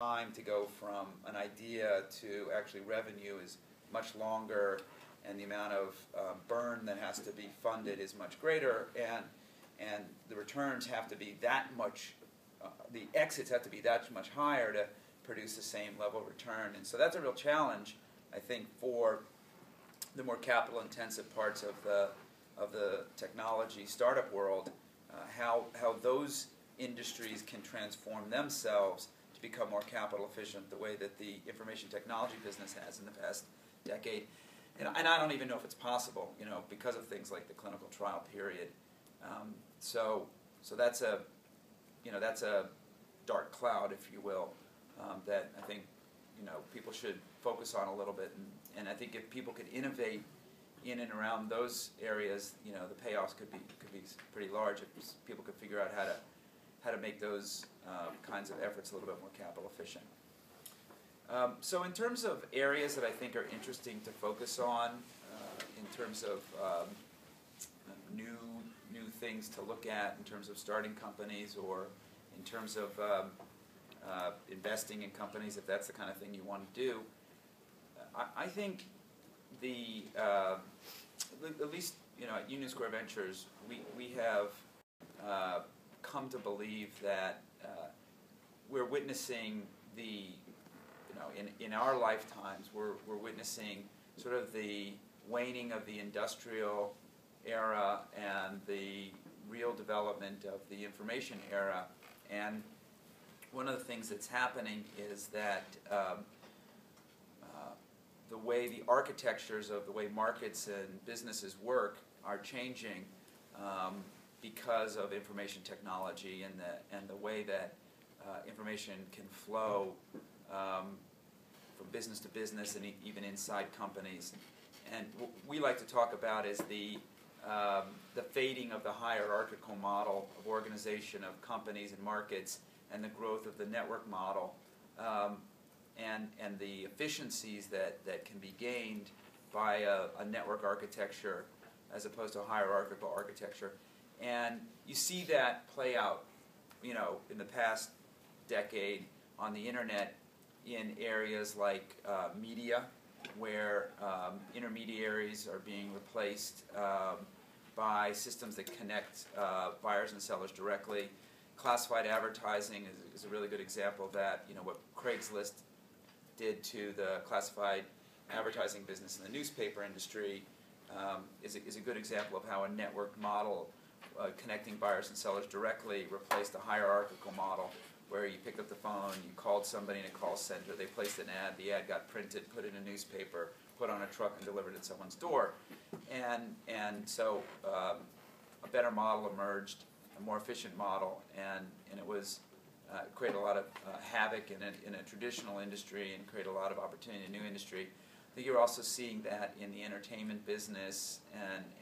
time to go from an idea to actually revenue is much longer, and the amount of burn that has to be funded is much greater, and the returns have to be that much, the exits have to be that much higher to produce the same level of return. And so that's a real challenge, I think, for the more capital-intensive parts of the technology startup world, how those industries can transform themselves to become more capital efficient the way that the information technology business has in the past decade. And I don't even know if it's possible, because of things like the clinical trial period. So that's a dark cloud, if you will, that I think people should focus on a little bit. And I think if people could innovate in and around those areas, the payoffs could be pretty large if people could figure out how to make those kinds of efforts a little bit more capital efficient. So in terms of areas that I think are interesting to focus on, in terms of new things to look at in terms of starting companies, or in terms of investing in companies, if that's the kind of thing you want to do, I think at least at Union Square Ventures, we have come to believe that we're witnessing in our lifetimes, we're witnessing sort of the waning of the industrial era and the real development of the information era. And one of the things that's happening is that the way the architectures of the way markets and businesses work are changing because of information technology and the way that information can flow from business to business and even inside companies. And what we like to talk about is the fading of the hierarchical model of organization of companies and markets, and the growth of the network model, and the efficiencies that can be gained by a network architecture as opposed to a hierarchical architecture. And you see that play out, in the past decade on the internet, in areas like media, where intermediaries are being replaced by systems that connect buyers and sellers directly. Classified advertising is a really good example of that. What Craigslist did to the classified advertising business in the newspaper industry is a good example of how a network model connecting buyers and sellers directly replaced a hierarchical model, where you picked up the phone, you called somebody in a call center, they placed an ad, the ad got printed, put in a newspaper, put on a truck, and delivered at someone's door. And so a better model emerged, a more efficient model, and it was created a lot of havoc in a traditional industry and created a lot of opportunity in a new industry. I think you're also seeing that in the entertainment business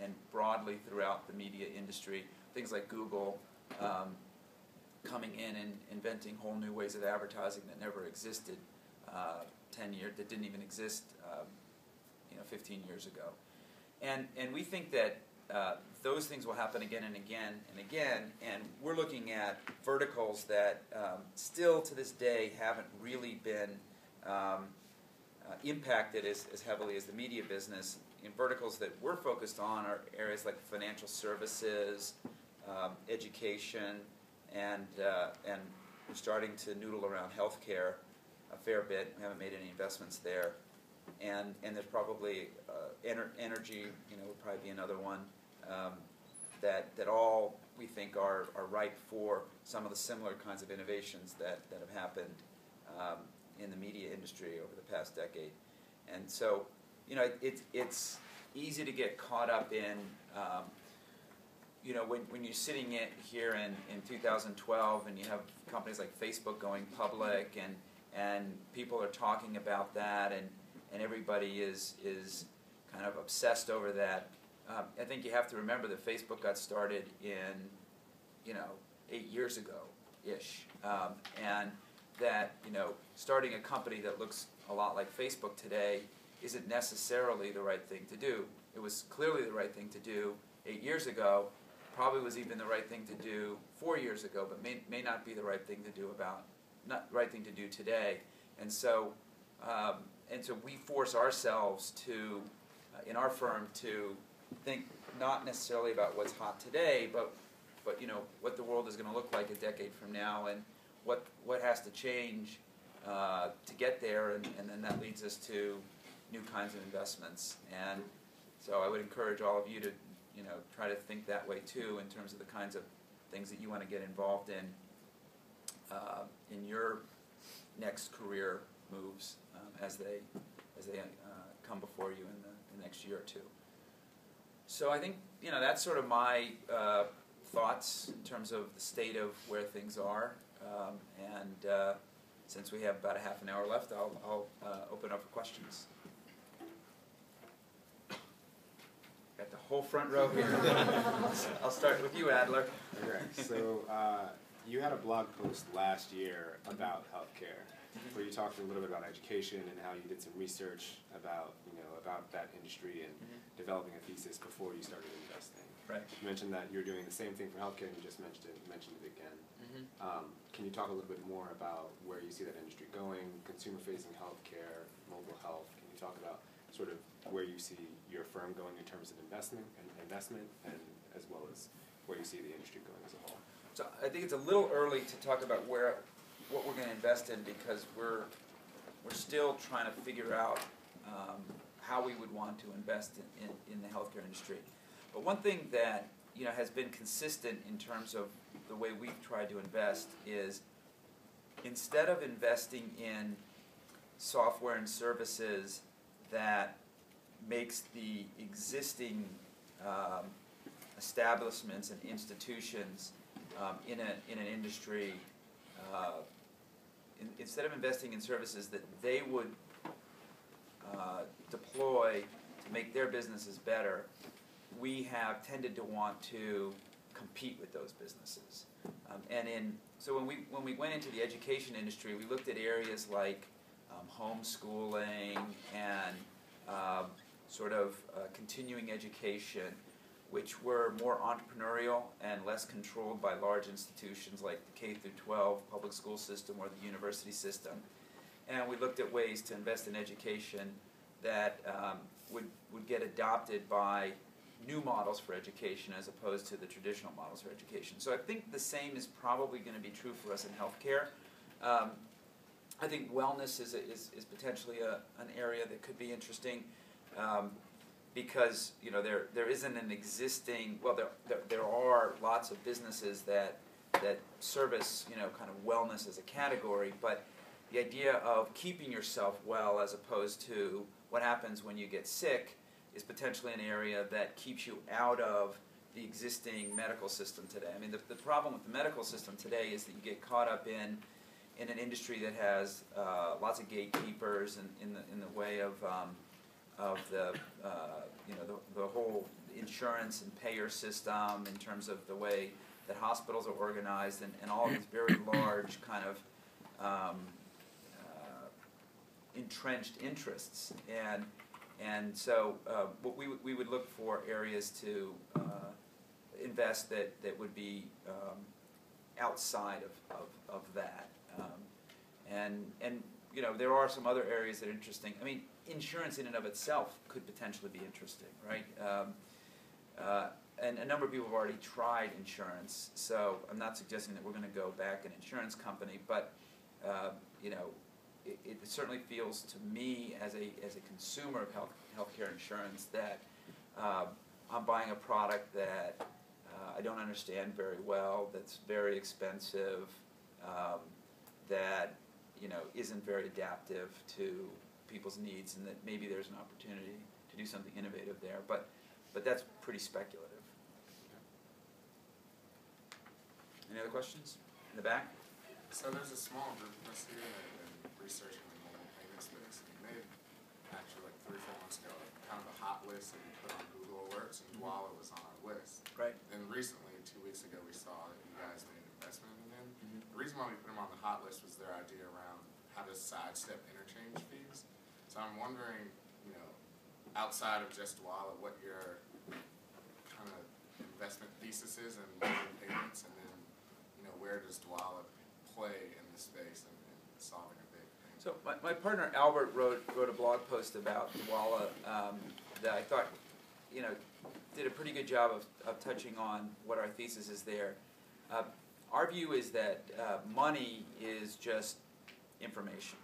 and broadly throughout the media industry. Things like Google coming in and inventing whole new ways of advertising that never existed 10 years, that didn't even exist 15 years ago. And we think that those things will happen again and again and again, and we're looking at verticals that still to this day haven't really been impacted as heavily as the media business. In verticals that we're focused on are areas like financial services, education, and we're starting to noodle around healthcare a fair bit. We haven't made any investments there, and there's probably energy. Would probably be another one that all we think are ripe for some of the similar kinds of innovations that have happened in the media industry over the past decade. And so, it's easy to get caught up in. When you're sitting here in 2012 and you have companies like Facebook going public, and people are talking about that, and everybody is kind of obsessed over that, I think you have to remember that Facebook got started in 8 years ago-ish, and that starting a company that looks a lot like Facebook today isn't necessarily the right thing to do. It was clearly the right thing to do 8 years ago. Probably was even the right thing to do 4 years ago, but may not be the right thing to do about not the right thing to do today. And so we force ourselves to, in our firm, to think not necessarily about what's hot today, but what the world is going to look like a decade from now, and what has to change to get there, and then that leads us to new kinds of investments. And so I would encourage all of you to try to think that way too, in terms of the kinds of things that you want to get involved in your next career moves as they come before you in the next year or two. So I think that's sort of my thoughts in terms of the state of where things are, and since we have about a half an hour left, I'll open up for questions. Got the whole front row here. I'll start with you, Adler. Correct. So you had a blog post last year about healthcare, where you talked a little bit about education and how you did some research about that industry and developing a thesis before you started investing. Right. You mentioned that you're doing the same thing for healthcare, and you just mentioned it again. Can you talk a little bit more about where you see that industry going, consumer-facing healthcare, mobile health? Can you talk about sort of where you see your firm going in terms of investment, and as well as where you see the industry going as a whole? So I think it's a little early to talk about what we're going to invest in, because we're still trying to figure out how we would want to invest in the healthcare industry. But one thing that has been consistent in terms of the way we've tried to invest is, instead of investing in software and services that makes the existing establishments and institutions in an industry, instead of investing in services that they would deploy to make their businesses better, we have tended to want to compete with those businesses. So when we went into the education industry, we looked at areas like homeschooling and continuing education, which were more entrepreneurial and less controlled by large institutions like the K through 12 public school system or the university system. And we looked at ways to invest in education that would get adopted by new models for education as opposed to the traditional models for education. So I think the same is probably going to be true for us in healthcare. I think wellness is potentially an area that could be interesting, because there isn't an existing, well, there are lots of businesses that service kind of wellness as a category, but the idea of keeping yourself well as opposed to what happens when you get sick is potentially an area that keeps you out of the existing medical system today. I mean, the problem with the medical system today is that you get caught up in an industry that has lots of gatekeepers in the way of the whole insurance and payer system, in terms of the way that hospitals are organized, and all of these very large kind of entrenched interests. And so what we would look for areas to invest that would be outside of that. And there are some other areas that are interesting. I mean, insurance in and of itself could potentially be interesting, right? And a number of people have already tried insurance, so I'm not suggesting that we're going to go back an insurance company, but it certainly feels to me as a consumer of healthcare insurance that I'm buying a product that I don't understand very well, that's very expensive, that isn't very adaptive to people's needs, and that maybe there's an opportunity to do something innovative there. But that's pretty speculative. Any other questions? In the back? So there's a small group of us here that have been researching the mobile payment space, and they actually, like 3 or 4 months ago, kind of a hot list that we put on Google Alerts, and Dwala was on our list. Right. And recently, 2 weeks ago, we saw that you guys made an investment in them. The reason why we put them on the hot list was their idea around how to sidestep interchange fees. So I'm wondering, outside of just Dwala, what your kind of investment thesis is in mobile payments, and then, where does Dwala play in the space and solving a big thing. So my partner Albert wrote a blog post about Dwala that I thought, did a pretty good job of touching on what our thesis is there. Our view is that money is just information.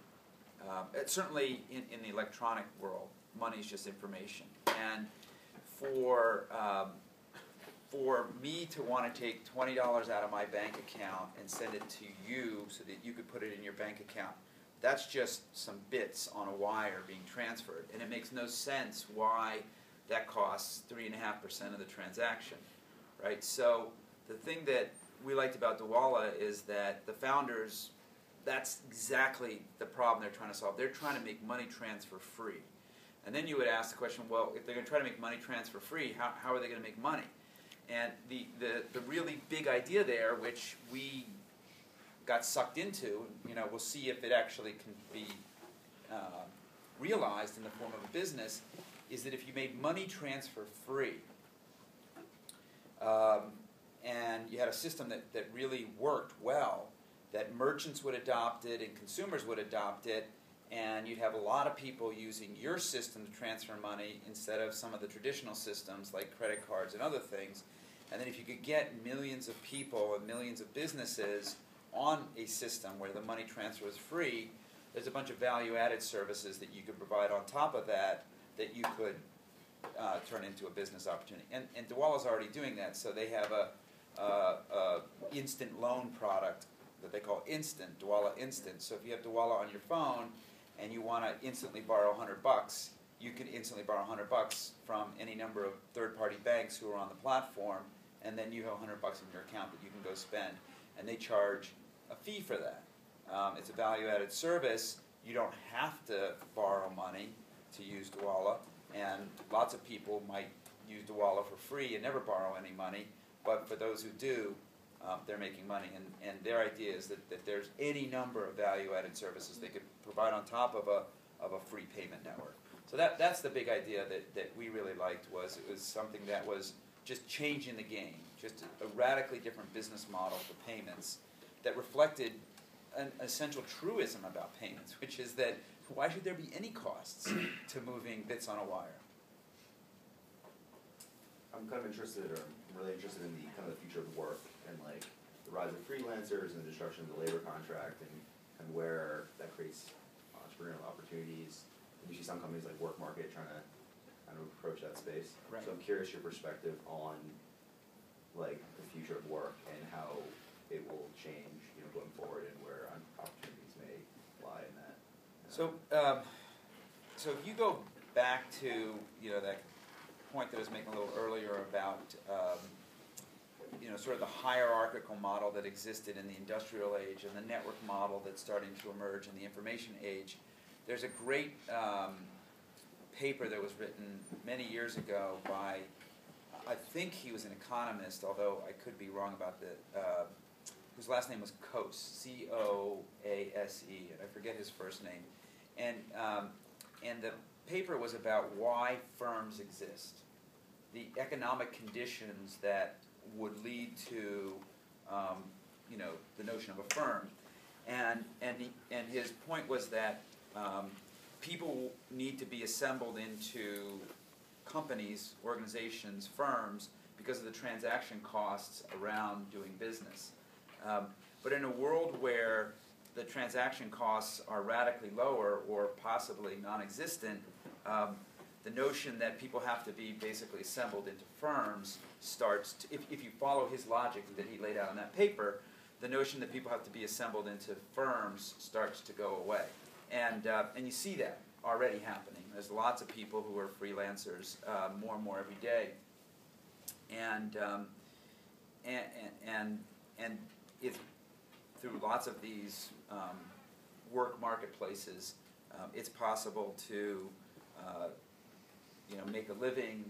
Certainly in the electronic world, money is just information. And for me to want to take $20 out of my bank account and send it to you so that you could put it in your bank account, that's just some bits on a wire being transferred. And it makes no sense why that costs 3.5% of the transaction, right? So the thing that we liked about Dwala is that the founders, that's exactly the problem they're trying to solve. They're trying to make money transfer free. And then you would ask the question, well, if they're going to try to make money transfer free, how are they going to make money? And the really big idea there, which we got sucked into, we'll see if it actually can be realized in the form of a business, is that if you made money transfer free, and you had a system that really worked well, that merchants would adopt it and consumers would adopt it, and you'd have a lot of people using your system to transfer money instead of some of the traditional systems like credit cards and other things. And then if you could get millions of people and millions of businesses on a system where the money transfer is free, there's a bunch of value-added services that you could provide on top of that you could turn into a business opportunity. And Dwala's already doing that. So they have a instant loan product that they call Instant, Dwala Instant. So if you have Dwala on your phone and you want to instantly borrow $100, you can instantly borrow $100 from any number of third-party banks who are on the platform, and then you have $100 in your account that you can go spend. And they charge a fee for that. It's a value-added service. You don't have to borrow money to use Dwala, and lots of people might use Dwala for free and never borrow any money, but for those who do, they're making money. And their idea is that there's any number of value-added services they could provide on top of a free payment network. So that's the big idea that we really liked. It was something that was just changing the game, just a radically different business model for payments that reflected an essential truism about payments, which is that why should there be any costs to moving bits on a wire? I'm kind of interested, or I'm really interested in the kind of the future of work and like the rise of freelancers and the destruction of the labor contract and where that creates entrepreneurial opportunities. And you see some companies like Work Market trying to kind of approach that space. Right. So I'm curious your perspective on like the future of work and how it will change, going forward, and where opportunities may lie in that. So if you go back to that point that I was making a little earlier about sort of the hierarchical model that existed in the industrial age and the network model that's starting to emerge in the information age, there's a great paper that was written many years ago by, I think he was an economist, although I could be wrong about whose last name was Coase, C-O-A-S-E, and I forget his first name. And the paper was about why firms exist, the economic conditions that would lead to the notion of a firm. And his point was that people need to be assembled into companies, organizations, firms, because of the transaction costs around doing business. But in a world where the transaction costs are radically lower or possibly non-existent, the notion that people have to be basically assembled into firms starts to, if you follow his logic that he laid out in that paper, the notion that people have to be assembled into firms starts to go away. And you see that already happening. There's lots of people who are freelancers more and more every day. And if through lots of these work marketplaces, it's possible to make a living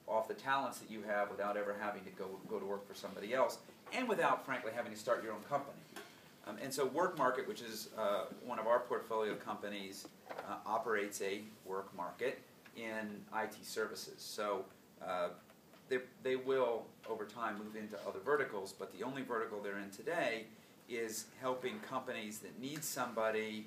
off the talents that you have without ever having to go to work for somebody else, and without, frankly, having to start your own company. And so Work Market, which is one of our portfolio companies, operates a work market in IT services. So they will, over time, move into other verticals, but the only vertical they're in today is helping companies that need somebody